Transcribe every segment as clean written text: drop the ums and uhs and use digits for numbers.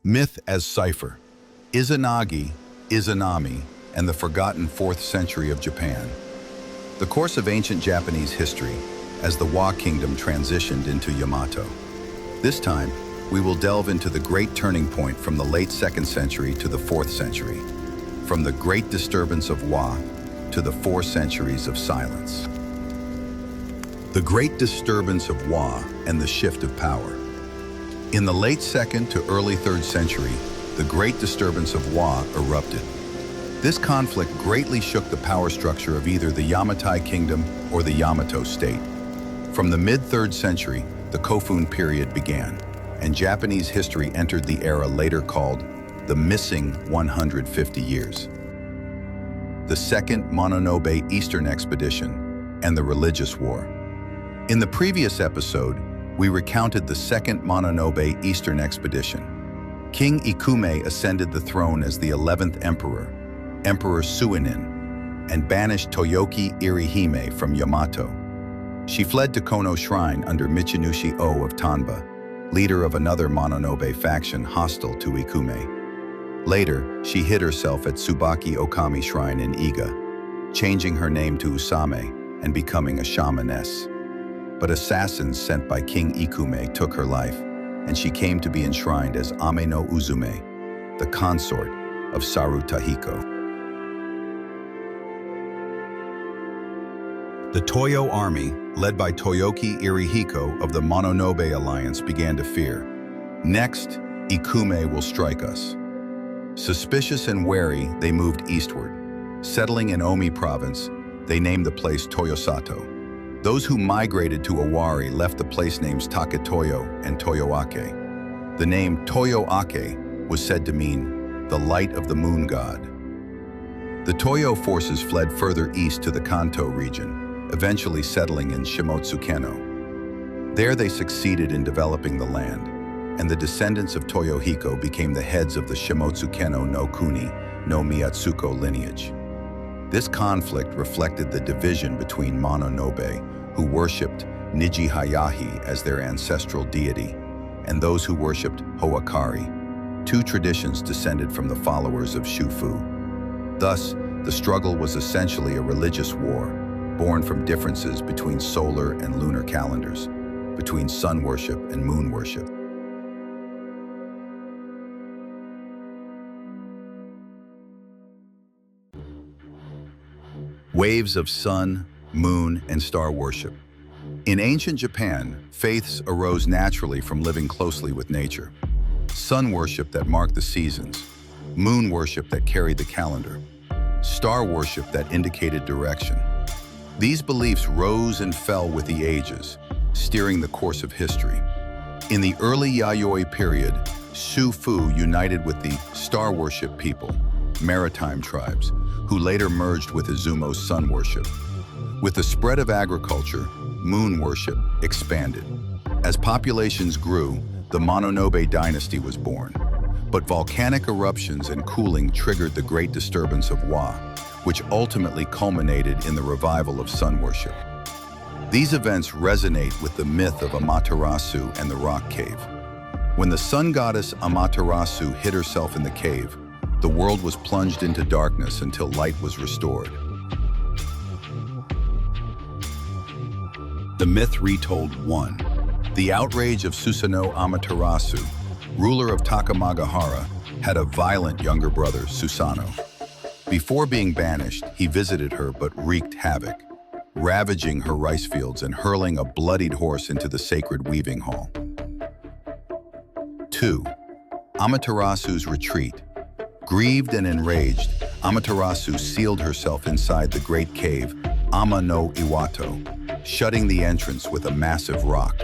Myth as Cipher, Izanagi, Izanami, and the forgotten 4th century of Japan. The course of ancient Japanese history as the Wa kingdom transitioned into Yamato. This time, we will delve into the great turning point from the late 2nd century to the 4th century, from the great disturbance of Wa to the 4 centuries of silence. The great disturbance of Wa and the shift of power. In the late 2nd to early 3rd century, the great disturbance of Wa erupted. This conflict greatly shook the power structure of either the Yamato kingdom or the Yamato state. From the mid-3rd century, the Kofun period began, and Japanese history entered the era later called the missing 150 years. The Second Mononobe Eastern Expedition and the Religious War. In the previous episode, we recounted the Second Mononobe Eastern Expedition. King Ikume ascended the throne as the 11th emperor, Emperor Suinin, and banished Toyoki iri-hiko from Yamato. She fled to Kono Shrine under Michinushi-O of Tanba, leader of another Mononobe faction hostile to Ikume. Later, she hid herself at Tsubaki Okami Shrine in Iga, changing her name to Usame and becoming a shamaness. But assassins sent by King Ikume took her life, and she came to be enshrined as Ame no Uzume, the consort of Saru Tahiko. The Toyo army, led by Toyoki iri-hiko of the Mononobe alliance, began to fear. Next, Ikume will strike us. Suspicious and wary, they moved eastward. Settling in Omi province, they named the place Toyosato. Those who migrated to Owari left the place names Taketoyo and Toyoake. The name Toyoake was said to mean the light of the moon god. The Toyo forces fled further east to the Kanto region, eventually settling in Shimotsukeno. There they succeeded in developing the land, and the descendants of Toyohiko became the heads of the Shimotsukeno no Kuni no Miyatsuko lineage. This conflict reflected the division between Mononobe, who worshipped Nijihayahi as their ancestral deity, and those who worshipped Hoakari, two traditions descended from the followers of Shufu. Thus, the struggle was essentially a religious war, born from differences between solar and lunar calendars, between sun worship and moon worship. Waves of sun, moon, and star worship. In ancient Japan, faiths arose naturally from living closely with nature. Sun worship that marked the seasons, moon worship that carried the calendar, star worship that indicated direction. These beliefs rose and fell with the ages, steering the course of history. In the early Yayoi period, Shufu united with the star worship people, maritime tribes, who later merged with Izumo's sun worship. With the spread of agriculture, moon worship expanded. As populations grew, the Mononobe dynasty was born. But volcanic eruptions and cooling triggered the great disturbance of Wa, which ultimately culminated in the revival of sun worship. These events resonate with the myth of Amaterasu and the rock cave. When the sun goddess Amaterasu hid herself in the cave, the world was plunged into darkness until light was restored. The Myth Retold 1. The outrage of Susanoo Amaterasu, ruler of Takamagahara, had a violent younger brother, Susanoo. Before being banished, he visited her but wreaked havoc, ravaging her rice fields and hurling a bloodied horse into the sacred weaving hall. 2. Amaterasu's retreat. Grieved and enraged, Amaterasu sealed herself inside the great cave, Ama no Iwato, shutting the entrance with a massive rock.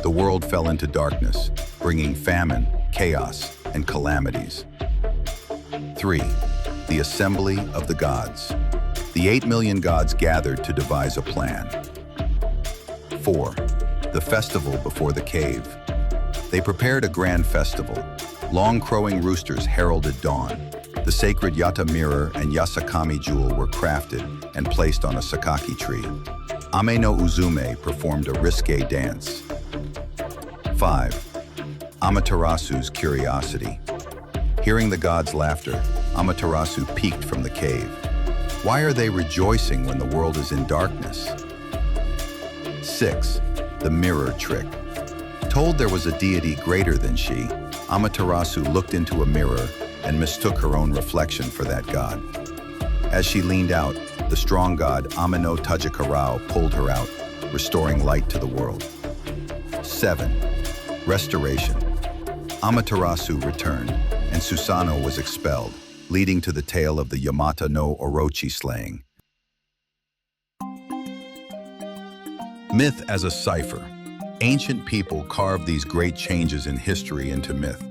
The world fell into darkness, bringing famine, chaos, and calamities. 3. The Assembly of the Gods. The 8 million gods gathered to devise a plan. 4. The Festival before the cave. They prepared a grand festival. Long crowing roosters heralded dawn. The sacred Yata mirror and Yasakami jewel were crafted and placed on a sakaki tree. Ame no Uzume performed a risque dance. 5. Amaterasu's curiosity. Hearing the gods' laughter, Amaterasu peeked from the cave. Why are they rejoicing when the world is in darkness? 6. The mirror trick. Told there was a deity greater than she, Amaterasu looked into a mirror and mistook her own reflection for that god. As she leaned out, the strong god Amino Tajikarao pulled her out, restoring light to the world. 7. Restoration. Amaterasu returned, and Susanoo was expelled, leading to the tale of the Yamato no Orochi slaying. Myth as a cipher. Ancient people carved these great changes in history into myth,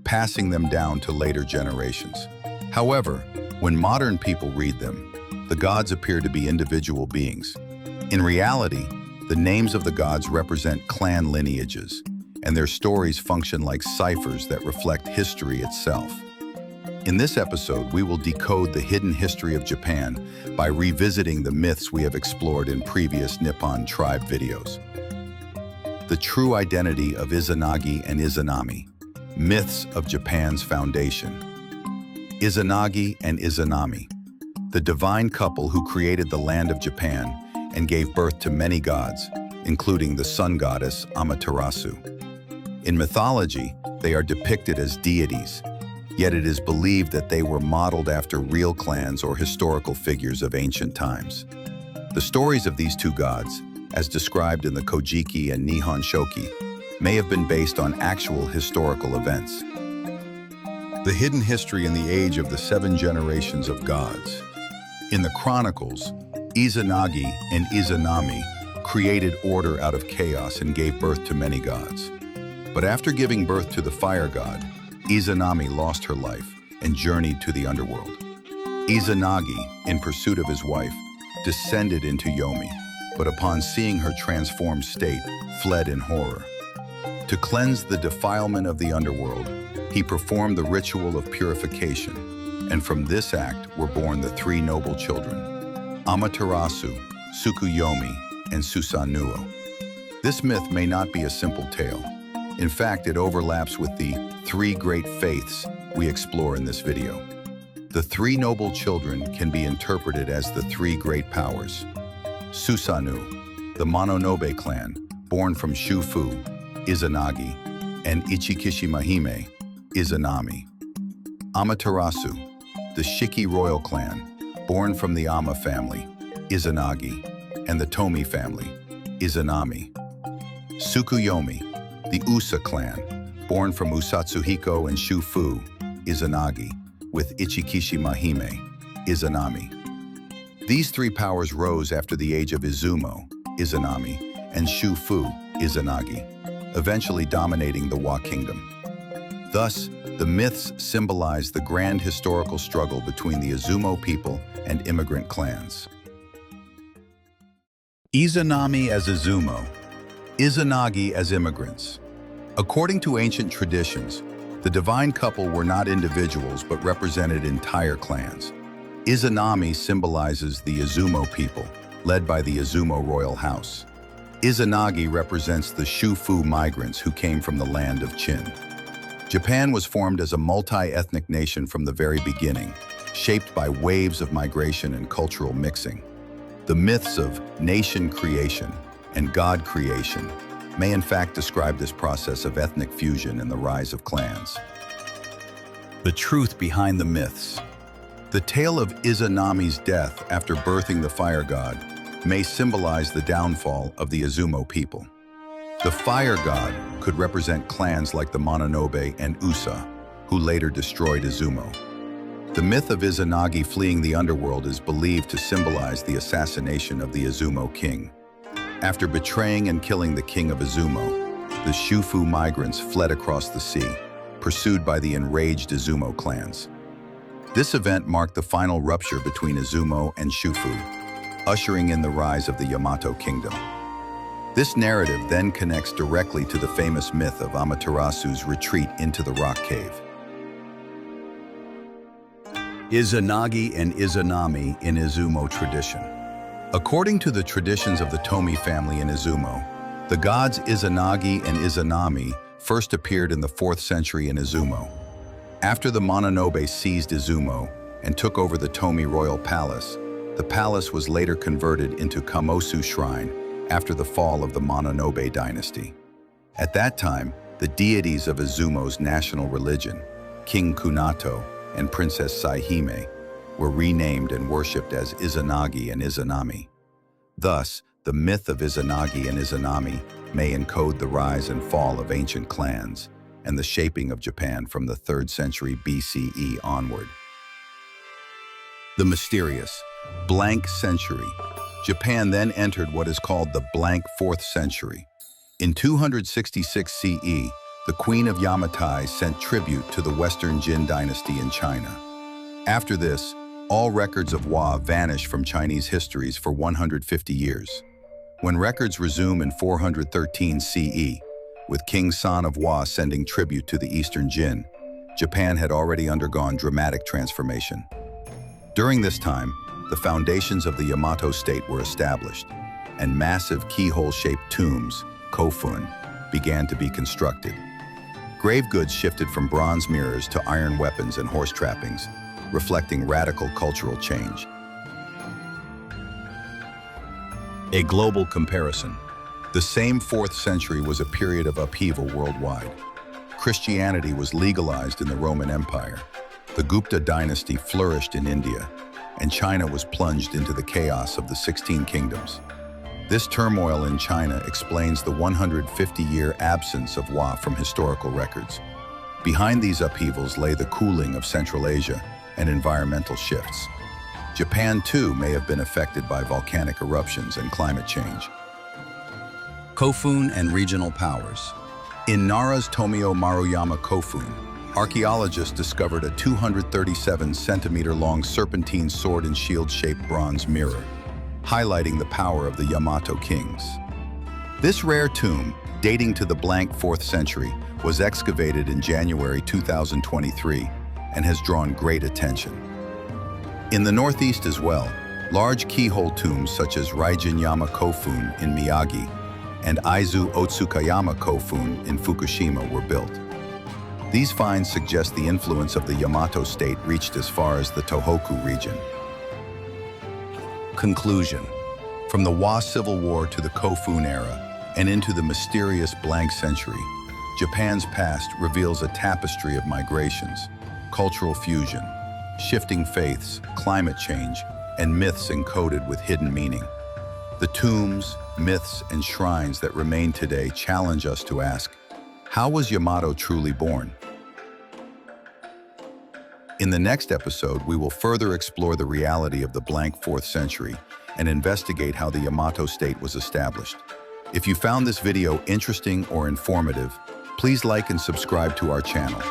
passing them down to later generations. However, when modern people read them, the gods appear to be individual beings. In reality, the names of the gods represent clan lineages, and their stories function like ciphers that reflect history itself. In this episode, we will decode the hidden history of Japan by revisiting the myths we have explored in previous Nippon tribe videos. The true identity of Izanagi and Izanami. Myths of Japan's foundation. Izanagi and Izanami, the divine couple who created the land of Japan and gave birth to many gods, including the sun goddess Amaterasu. In mythology, they are depicted as deities, yet it is believed that they were modeled after real clans or historical figures of ancient times. The stories of these two gods, as described in the Kojiki and Nihon Shoki, may have been based on actual historical events. The hidden history in the age of the 7 generations of gods. In the chronicles, Izanagi and Izanami created order out of chaos and gave birth to many gods. But after giving birth to the fire god, Izanami lost her life and journeyed to the underworld. Izanagi, in pursuit of his wife, descended into Yomi, but upon seeing her transformed state, fled in horror. To cleanse the defilement of the underworld, he performed the ritual of purification, and from this act were born the 3 noble children, Amaterasu, Tsukuyomi, and Susanoo. This myth may not be a simple tale. In fact, it overlaps with the 3 great faiths we explore in this video. The 3 noble children can be interpreted as the 3 great powers. Susanoo, the Mononobe clan, born from Shufu, Izanagi, and Ichikishimahime, Izanami. Amaterasu, the Shiki royal clan, born from the Ama family, Izanagi, and the Tomi family, Izanami. Tsukuyomi, the Usa clan, born from Usatsuhiko and Shufu, Izanagi, with Ichikishimahime, Izanami. These 3 powers rose after the age of Izumo, Izanami, and Shufu, Izanagi, eventually dominating the Wa kingdom. Thus, the myths symbolize the grand historical struggle between the Izumo people and immigrant clans. Izanami as Izumo, Izanagi as immigrants. According to ancient traditions, the divine couple were not individuals but represented entire clans. Izanami symbolizes the Izumo people, led by the Izumo royal house. Izanagi represents the Shufu migrants who came from the land of Qin. Japan was formed as a multi-ethnic nation from the very beginning, shaped by waves of migration and cultural mixing. The myths of nation creation and God creation may in fact describe this process of ethnic fusion and the rise of clans. The truth behind the myths. The tale of Izanami's death after birthing the fire god may symbolize the downfall of the Izumo people. The fire god could represent clans like the Mononobe and Usa, who later destroyed Izumo. The myth of Izanagi fleeing the underworld is believed to symbolize the assassination of the Izumo king. After betraying and killing the king of Izumo, the Shufu migrants fled across the sea, pursued by the enraged Izumo clans. This event marked the final rupture between Izumo and Shufu, ushering in the rise of the Yamato kingdom. This narrative then connects directly to the famous myth of Amaterasu's retreat into the rock cave. Izanagi and Izanami in Izumo tradition. According to the traditions of the Tomi family in Izumo, the gods Izanagi and Izanami first appeared in the 4th century in Izumo. After the Mononobe seized Izumo and took over the Tomi royal palace, the palace was later converted into Kamosu Shrine after the fall of the Mononobe dynasty. At that time, the deities of Izumo's national religion, King Kunato and Princess Saihime, were renamed and worshipped as Izanagi and Izanami. Thus, the myth of Izanagi and Izanami may encode the rise and fall of ancient clans and the shaping of Japan from the 3rd century BCE onward. The mysterious blank century. Japan then entered what is called the blank 4th century. In 266 CE, the Queen of Yamato sent tribute to the Western Jin dynasty in China. After this, all records of Wa vanish from Chinese histories for 150 years. When records resume in 413 CE, with King San of Wa sending tribute to the Eastern Jin, Japan had already undergone dramatic transformation. During this time, the foundations of the Yamato state were established, and massive keyhole-shaped tombs, Kofun, began to be constructed. Grave goods shifted from bronze mirrors to iron weapons and horse trappings, reflecting radical cultural change. A global comparison. The same 4th century was a period of upheaval worldwide. Christianity was legalized in the Roman Empire. The Gupta dynasty flourished in India, and China was plunged into the chaos of the 16 kingdoms. This turmoil in China explains the 150-year absence of Wa from historical records. Behind these upheavals lay the cooling of Central Asia and environmental shifts. Japan, too, may have been affected by volcanic eruptions and climate change. Kofun and regional powers. In Nara's Tomio Maruyama Kofun, archaeologists discovered a 237-centimeter-long serpentine sword and shield-shaped bronze mirror, highlighting the power of the Yamato kings. This rare tomb, dating to the blank 4th century, was excavated in January 2023 and has drawn great attention. In the northeast as well, large keyhole tombs such as Raijin-yama Kofun in Miyagi and Aizu Otsukayama Kofun in Fukushima were built. These finds suggest the influence of the Yamato state reached as far as the Tohoku region. Conclusion. From the Wa Civil War to the Kofun era and into the mysterious blank century, Japan's past reveals a tapestry of migrations, cultural fusion, shifting faiths, climate change, and myths encoded with hidden meaning. The tombs, myths, and shrines that remain today challenge us to ask, how was Yamato truly born? In the next episode, we will further explore the reality of the blank 4th century and investigate how the Yamato state was established. If you found this video interesting or informative, please like and subscribe to our channel.